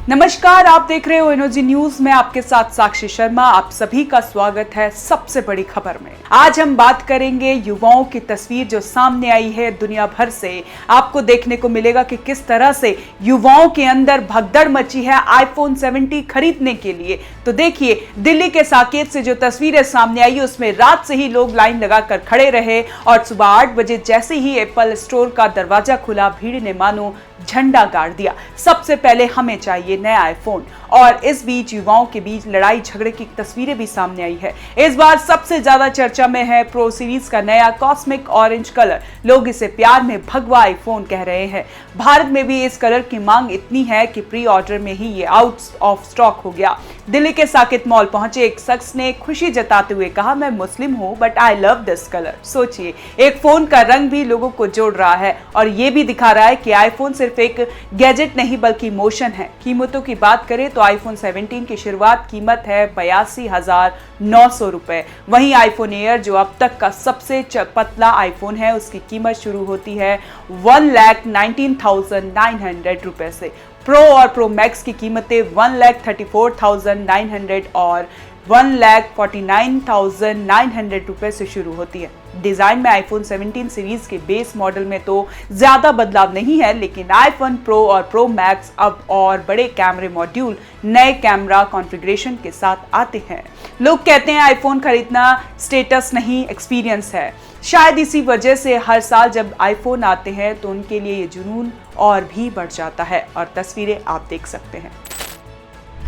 नमस्कार, आप देख रहे हो एनर्जी न्यूज में आपके साथ साक्षी शर्मा। आप सभी का स्वागत है सबसे बड़ी खबर में। आज हम बात करेंगे युवाओं की तस्वीर जो सामने आई है दुनिया भर से। आपको देखने को मिलेगा कि किस तरह से युवाओं के अंदर भगदड़ मची है आईफोन 70 खरीदने के लिए। तो देखिए, दिल्ली के साकेत से जो तस्वीरें सामने आई उसमें रात से ही लोग लाइन लगाकर खड़े रहे और सुबह 8 बजे जैसे ही एप्पल स्टोर का दरवाजा खुला, भीड़ ने मानो झंडा गाड़ दिया। सबसे पहले हमें चाहिए नया आईफोन। और इस बीच युवाओं के बीच लड़ाई झगड़े की तस्वीरें भी सामने आई है। इस बार सबसे ज्यादा चर्चा में है प्रो सीरीज का नया कॉस्मिक ऑरेंज कलर। लोग इसे प्यार में भगवा आईफोन कह रहे हैं। भारत में भी इस कलर की मांग इतनी है कि प्री ऑर्डर में ही ये आउट ऑफ स्टॉक हो गया। दिल्ली के साकेत मॉल पहुंचे एक शख्स ने खुशी जताते हुए कहा, मैं मुस्लिम हूं but I love this colour. सोचिए, एक फोन का रंग भी लोगों को जोड़ रहा है और ये भी दिखा रहा है कि आईफोन सिर्फ एक गैजेट नहीं बल्कि इमोशन है। कीमतों की बात करें तो आईफोन 17 की शुरुआत कीमत है 82,900 रुपए। वहीं आईफोन एयर जो अब तक का सबसे पतला आईफोन है उसकी कीमत शुरू होती है 1,19,900 रुपए से। प्रो और प्रो मैक्स की कीमतें 1,34,900 और 1,49,900 रुपए से शुरू होती है। डिजाइन में आईफोन 17 सीरीज के बेस मॉडल में तो ज्यादा बदलाव नहीं है, लेकिन आईफोन प्रो और प्रो मैक्स अब और बड़े कैमरे मॉड्यूल, नए कैमरा कॉन्फ़िगरेशन के साथ आते हैं। लोग कहते हैं आईफोन खरीदना स्टेटस नहीं, एक्सपीरियंस है। शायद इसी वजह से हर साल जब आईफोन आते हैं तो उनके लिए ये जुनून और भी बढ़ जाता है और तस्वीरें आप देख सकते हैं।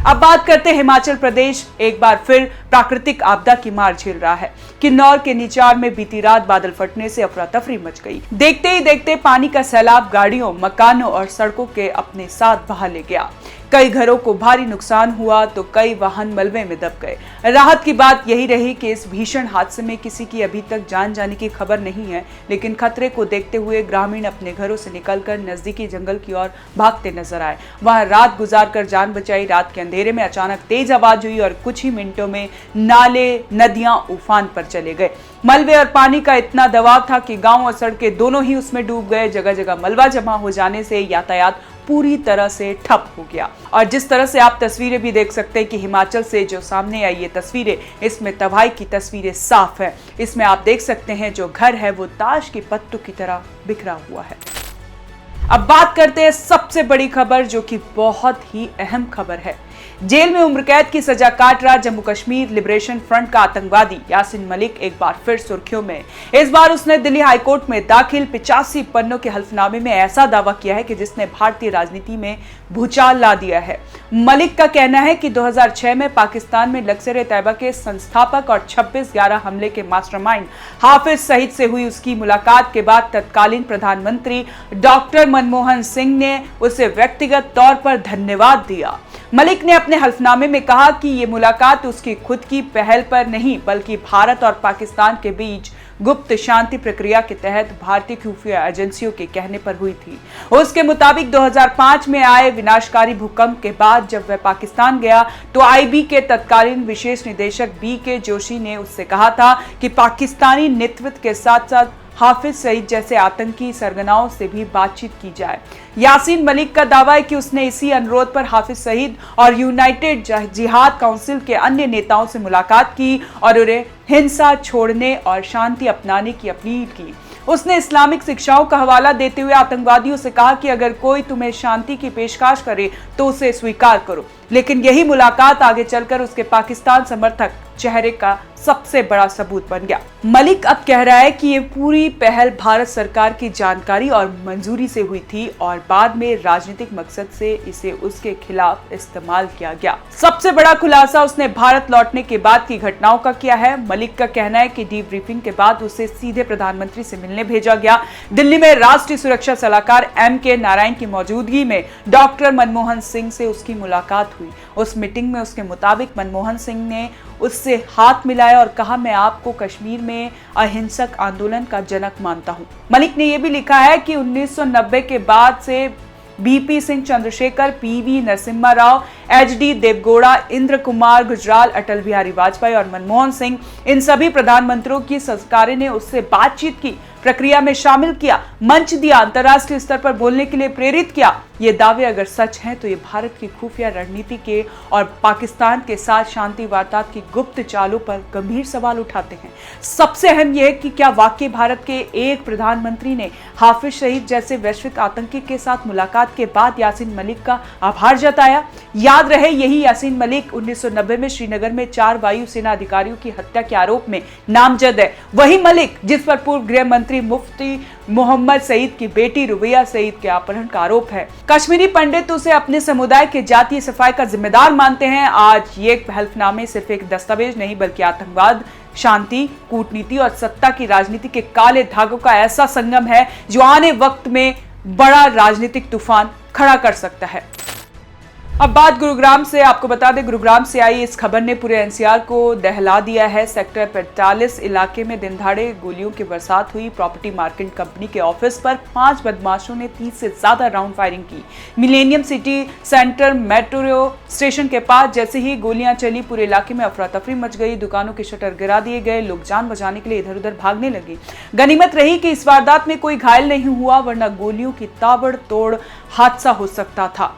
अब बात करते हैं हिमाचल प्रदेश। एक बार फिर प्राकृतिक आपदा की मार झेल रहा है। किन्नौर के निचार में बीती रात बादल फटने से अफरा तफरी मच गई। देखते ही देखते पानी का सैलाब गाड़ियों, मकानों और सड़कों के अपने साथ बहा ले गया। कई घरों को भारी नुकसान हुआ तो कई वाहन मलबे में दब गए। राहत की बात यही रही कि इस भीषण हादसे में किसी की अभी तक जान जाने की खबर नहीं है, लेकिन खतरे को देखते हुए ग्रामीण अपने घरों से निकलकर नजदीकी जंगल की ओर भागते नजर आए। वहां रात गुजारकर जान बचाई। रात के अंधेरे में अचानक तेज आवाज हुई और कुछ ही मिनटों में नाले, नदियां उफान पर चले गए। मलबे और पानी का इतना दबाव था कि गांव और सड़कें दोनों ही उसमें डूब गए। जगह जगह मलबा जमा हो जाने से यातायात पूरी तरह से ठप हो गया। और जिस तरह से आप तस्वीरें भी देख सकते हैं कि हिमाचल से जो सामने आई ये तस्वीरें, इसमें तबाही की तस्वीरें साफ है। इसमें आप देख सकते हैं जो घर है वो ताश के पत्तों की तरह बिखरा हुआ है। अब बात करते हैं सबसे बड़ी खबर जो कि बहुत ही अहम खबर है। जेल में उम्र कैद की सजा काट रहा जम्मू कश्मीर लिबरेशन फ्रंट का आतंकवादी यासीन मलिक एक बार फिर सुर्खियों में। इस बार उसने दिल्ली हाईकोर्ट में दाखिल 85 पन्नों के हल्फनामे में ऐसा दावा किया है कि जिसने भारतीय राजनीति में भूचाल ला दिया है। मलिक का कहना है कि 2006 में पाकिस्तान में लश्कर-ए-तैयबा के संस्थापक और 26/11 हमले के मास्टरमाइंड हाफिज सईद से हुई उसकी मुलाकात के बाद तत्कालीन प्रधानमंत्री डॉक्टर मनमोहन सिंह ने उसे व्यक्तिगत तौर पर धन्यवाद दिया। मलिक ने अपने हल्फनामे में कहा कि ये मुलाकात उसकी खुद की पहल पर नहीं बल्कि भारत और पाकिस्तान के बीच गुप्त शांति प्रक्रिया के तहत भारतीय खुफिया एजेंसियों के कहने पर हुई थी। उसके मुताबिक 2005 में आए विनाशकारी भूकंप के बाद जब वह पाकिस्तान गया तो आईबी के तत्कालीन विशेष निदेशक BK जोशी ने उससे कहा था कि पाकिस्तानी नेतृत्व के साथ साथ हाफिज सईद जैसे आतंकी सरगनाओं से भी बातचीत की जाए। यासीन मलिक का दावा है कि उसने इसी अनुरोध पर हाफिज सईद और यूनाइटेड जिहाद काउंसिल के अन्य नेताओं से मुलाकात की और उन्हें हिंसा छोड़ने और शांति अपनाने की अपील की। उसने इस्लामिक शिक्षाओं का हवाला देते हुए आतंकवादियों से कहा कि अगर कोई तुम्हें शांति की पेशकश करे तो उसे स्वीकार करो। लेकिन यही मुलाकात आगे चलकर उसके पाकिस्तान समर्थक चेहरे का सबसे बड़ा सबूत बन गया। मलिक अब कह रहा है कि ये पूरी पहल भारत सरकार की जानकारी और मंजूरी से हुई थी और बाद में राजनीतिक मकसद से इसे उसके खिलाफ इस्तेमाल किया गया। सबसे बड़ा खुलासा उसने भारत लौटने के बाद की घटनाओं का किया है। मलिक का कहना है कि डीब्रीफिंग के बाद उसे सीधे प्रधानमंत्री से मिलने भेजा गया। दिल्ली में राष्ट्रीय सुरक्षा सलाहकार MK नारायण की मौजूदगी में डॉक्टर मनमोहन सिंह से उसकी मुलाकात हुई। उस मीटिंग में उसके मुताबिक मनमोहन सिंह ने उससे हाथ मिलाया और कहा, मैं आपको कश्मीर में अहिंसक आंदोलन का जनक मानता हूं। मलिक ने यह भी लिखा है कि 1990 के बाद से BP Singh, Chandrashekhar, PV Narasimha Rao, HD Deve Gowda, Indra Kumar Gujral, Atal Bihari Vajpayee और मनमोहन सिंह, इन सभी प्रधानमंत्रियों की सरकारें ने उससे बातचीत की। प्रक्रिया में शामिल किया, मंच दिया, अंतर्राष्ट्रीय स्तर पर बोलने के लिए प्रेरित किया। ये दावे अगर सच हैं तो ये भारत की खुफिया रणनीति के और पाकिस्तान के साथ शांति वार्ता की गुप्त चालों पर गंभीर सवाल उठाते हैं। सबसे अहम यह है कि क्या वाकई भारत के एक प्रधानमंत्री ने हाफिज सईद जैसे वैश्विक आतंकी के साथ मुलाकात के बाद यासीन मलिक का आभार जताया? याद रहे, यही यासीन मलिक 1990 में श्रीनगर में 4 वायुसेना अधिकारियों की हत्या के आरोप में नामजद है। वही मलिक जिस पर पूर्व गृह मंत्री मुफ्ती मोहम्मद सईद की बेटी रुबिया सईद के अपहरण का आरोप है। कश्मीरी पंडित उसे अपने समुदाय के जातीय सफाई का जिम्मेदार मानते हैं। आज ये हल्फनामे सिर्फ एक दस्तावेज नहीं बल्कि आतंकवाद, शांति, कूटनीति और सत्ता की राजनीति के काले धागों का ऐसा संगम है जो आने वक्त में बड़ा राजनीतिक तूफान खड़ा कर सकता है। अब बात गुरुग्राम से। आपको बता दें, गुरुग्राम से आई इस खबर ने पूरे एनसीआर को दहला दिया है। सेक्टर 45 इलाके में दिनदहाड़े गोलियों की बरसात हुई। प्रॉपर्टी मार्केट कंपनी के ऑफिस पर 5 बदमाशों ने 30 से ज्यादा राउंड फायरिंग की। Millennium city centre metro station के पास जैसे ही गोलियां चली, पूरे इलाके में अफरा तफरी मच गई। दुकानों के शटर गिरा दिए गए, लोग जान बचाने के लिए इधर उधर भागने लगे। गनीमत रही कि इस वारदात में कोई घायल नहीं हुआ, वरना गोलियों की ताबड़तोड़ हादसा हो सकता था।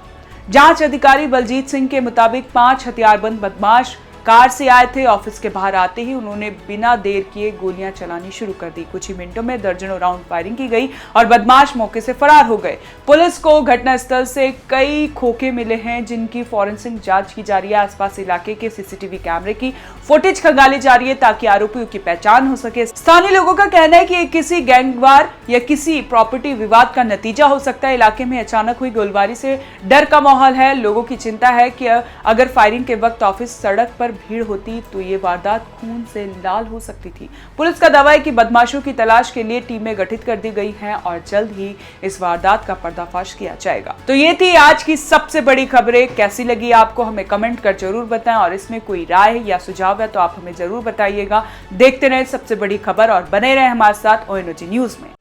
जांच अधिकारी बलजीत सिंह के मुताबिक 5 हथियारबंद बदमाश कार से आए थे। ऑफिस के बाहर आते ही उन्होंने बिना देर किए गोलियां चलानी शुरू कर दी। कुछ ही मिनटों में दर्जनों राउंड फायरिंग की गई और बदमाश मौके से फरार हो गए। पुलिस को घटनास्थल से कई खोखे मिले हैं जिनकी फॉरेंसिक जांच की जा रही है। आसपास इलाके के सीसीटीवी कैमरे की फुटेज खंगाली जा रही है ताकि आरोपियों की पहचान हो सके। स्थानीय लोगों का कहना है कि ये किसी गैंगवार या किसी प्रॉपर्टी विवाद का नतीजा हो सकता है। इलाके में अचानक हुई गोलीबारी से डर का माहौल है। लोगों की चिंता है कि अगर फायरिंग के वक्त ऑफिस सड़क पर भीड़ होती तो ये वारदात खून से लाल हो सकती थी। पुलिस का दावा है कि बदमाशों की तलाश के लिए टीमें गठित कर दी गई हैं और जल्द ही इस वारदात का पर्दाफाश किया जाएगा। तो ये थी आज की सबसे बड़ी खबरें। कैसी लगी आपको हमें कमेंट कर जरूर बताएं और इसमें कोई राय या सुझाव है तो आप हमें जरूर बताइएगा। देखते रहें सबसे बड़ी खबर और बने रहें हमारे साथ ONOG न्यूज में।